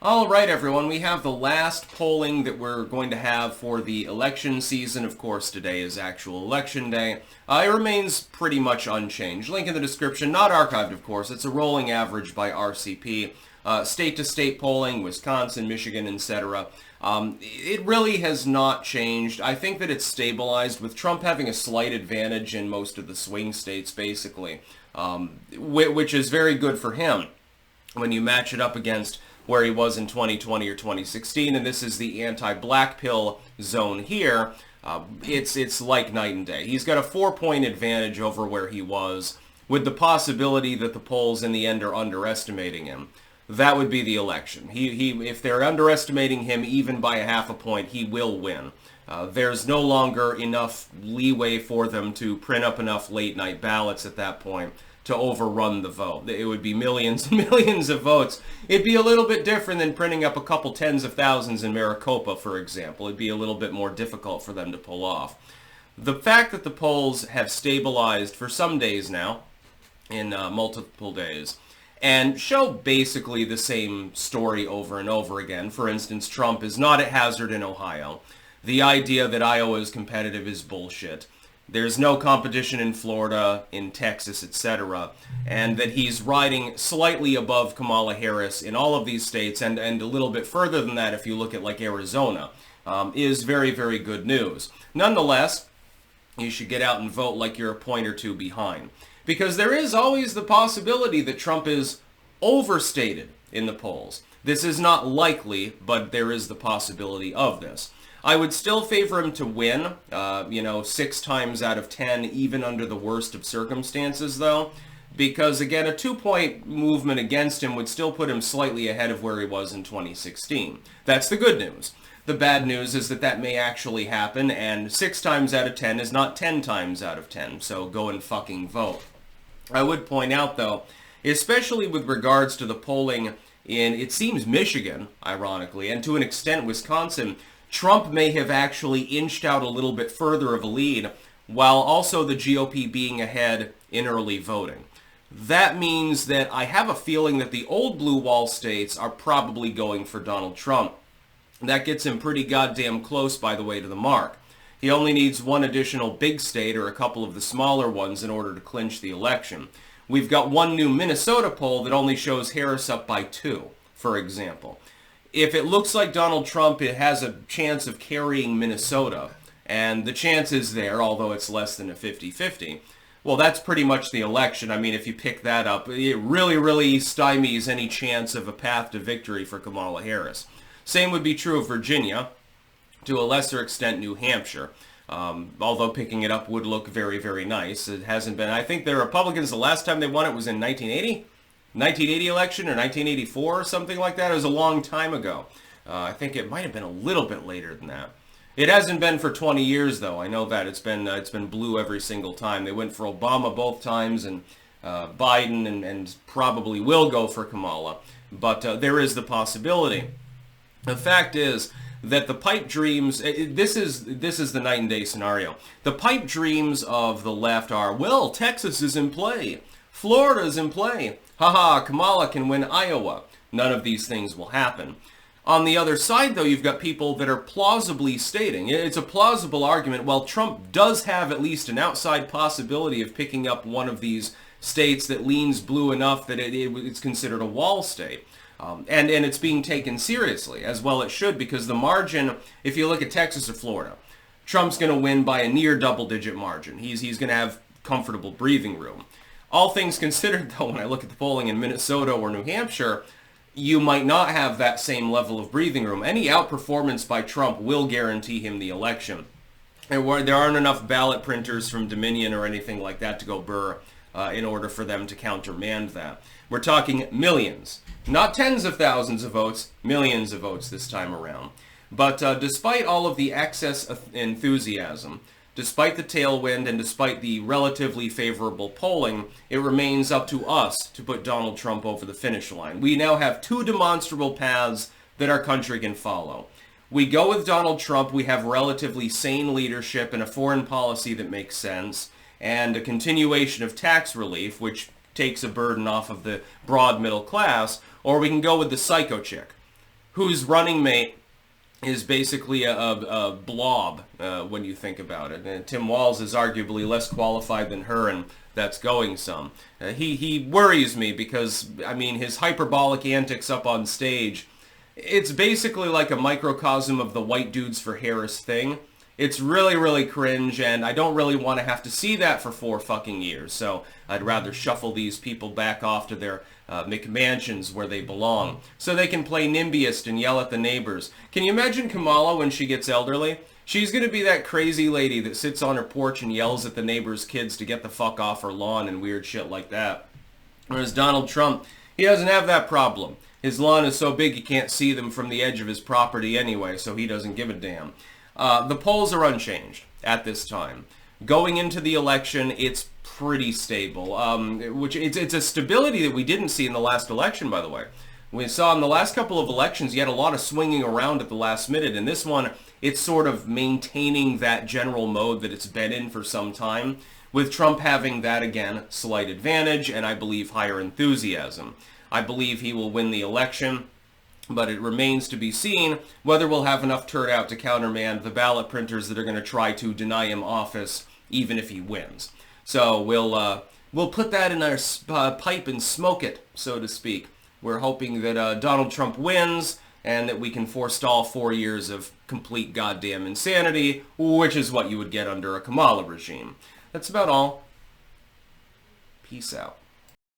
All right, everyone, we have the last polling that we're going to have for the election season. Of course, today is actual election day. It remains pretty much unchanged. Link in the description, not archived, of course. It's a rolling average by RCP. State-to-state polling, Wisconsin, Michigan, etc. It really has not changed. I think that it's stabilized, with Trump having a slight advantage in most of the swing states, basically, which is very good for him when you match it up against where he was in 2020 or 2016, and this is the anti-black pill zone here. It's like night and day. He's got a 4-point advantage over where he was, with the possibility that the polls in the end are underestimating him. That would be the election. If they're underestimating him even by a half a point, he will win. There's no longer enough leeway for them to print up enough late-night ballots at that point to overrun the vote. It would be millions and millions of votes. It'd be a little bit different than printing up a couple tens of thousands in Maricopa, for example. It'd be a little bit more difficult for them to pull off. The fact that the polls have stabilized for some days now, in multiple days, and show basically the same story over and over again. For instance, Trump is not at hazard in Ohio. The idea that Iowa is competitive is bullshit. There's no competition in Florida, in Texas, etc., and that he's riding slightly above Kamala Harris in all of these states, and a little bit further than that if you look at like Arizona, is very, very good news. Nonetheless, you should get out and vote like you're a point or two behind, because there is always the possibility that Trump is overstated in the polls. This is not likely, but there is the possibility of this. I would still favor him to win, 6 times out of 10, even under the worst of circumstances, though, because, again, a 2-point movement against him would still put him slightly ahead of where he was in 2016. That's the good news. The bad news is that may actually happen, and 6 times out of 10 is not 10 times out of 10, so go and fucking vote. I would point out, though, especially with regards to the polling in, it seems, Michigan, ironically, and to an extent Wisconsin, Trump may have actually inched out a little bit further of a lead, while also the GOP being ahead in early voting. That means that I have a feeling that the old blue wall states are probably going for Donald Trump. That gets him pretty goddamn close, by the way, to the mark. He only needs one additional big state or a couple of the smaller ones in order to clinch the election. We've got one new Minnesota poll that only shows Harris up by 2, for example. If it looks like Donald Trump has a chance of carrying Minnesota, and the chance is there, although it's less than a 50-50, well, that's pretty much the election. I mean, if you pick that up, it really, really stymies any chance of a path to victory for Kamala Harris. Same would be true of Virginia, to a lesser extent New Hampshire, although picking it up would look very, very nice. It hasn't been. I think the Republicans, the last time they won it was in 1980 election or 1984 or something like that. It was a long time ago. I think it might have been a little bit later than that. It hasn't been for 20 years, though. I know that. It's been blue every single time. They went for Obama both times, and Biden, and probably will go for Kamala. But there is the possibility. The fact is that the pipe dreams, this is the night and day scenario. The pipe dreams of the left are, well, Texas is in play. Florida is in play. Haha, Kamala can win Iowa. None of these things will happen. On the other side, though, you've got people that are plausibly stating, it's a plausible argument, well, Trump does have at least an outside possibility of picking up one of these states that leans blue enough that it's considered a wall state. And it's being taken seriously, as well it should, because the margin, if you look at Texas or Florida, Trump's going to win by a near double-digit margin. He's going to have comfortable breathing room. All things considered, though, when I look at the polling in Minnesota or New Hampshire, you might not have that same level of breathing room. Any outperformance by Trump will guarantee him the election. And there aren't enough ballot printers from Dominion or anything like that to go burr in order for them to countermand that. We're talking millions, not tens of thousands of votes, millions of votes this time around. But despite all of the excess enthusiasm, despite the tailwind, and despite the relatively favorable polling, it remains up to us to put Donald Trump over the finish line. We now have 2 demonstrable paths that our country can follow. We go with Donald Trump, we have relatively sane leadership and a foreign policy that makes sense, and a continuation of tax relief, which takes a burden off of the broad middle class, or we can go with the psycho chick, whose running mate is basically a blob when you think about it. And Tim Walz is arguably less qualified than her, and that's going some. He worries me because, I mean, his hyperbolic antics up on stage, it's basically like a microcosm of the white dudes for Harris thing. It's really, really cringe, and I don't really want to have to see that for 4 fucking years. So I'd rather shuffle these people back off to their McMansions where they belong, so they can play NIMBYist and yell at the neighbors. Can you imagine Kamala when she gets elderly? She's going to be that crazy lady that sits on her porch and yells at the neighbors' kids to get the fuck off her lawn and weird shit like that. Whereas Donald Trump, he doesn't have that problem. His lawn is so big you can't see them from the edge of his property anyway, so he doesn't give a damn. The polls are unchanged at this time. Going into the election, it's pretty stable, which it's a stability that we didn't see in the last election, by the way. We saw in the last couple of elections, you had a lot of swinging around at the last minute. In this one, it's sort of maintaining that general mode that it's been in for some time, with Trump having that, again, slight advantage, and I believe higher enthusiasm. I believe he will win the election, but it remains to be seen whether we'll have enough turnout to countermand the ballot printers that are going to try to deny him office, even if he wins. So we'll put that in our pipe and smoke it, so to speak. We're hoping that Donald Trump wins and that we can forestall 4 years of complete goddamn insanity, which is what you would get under a Kamala regime. That's about all. Peace out.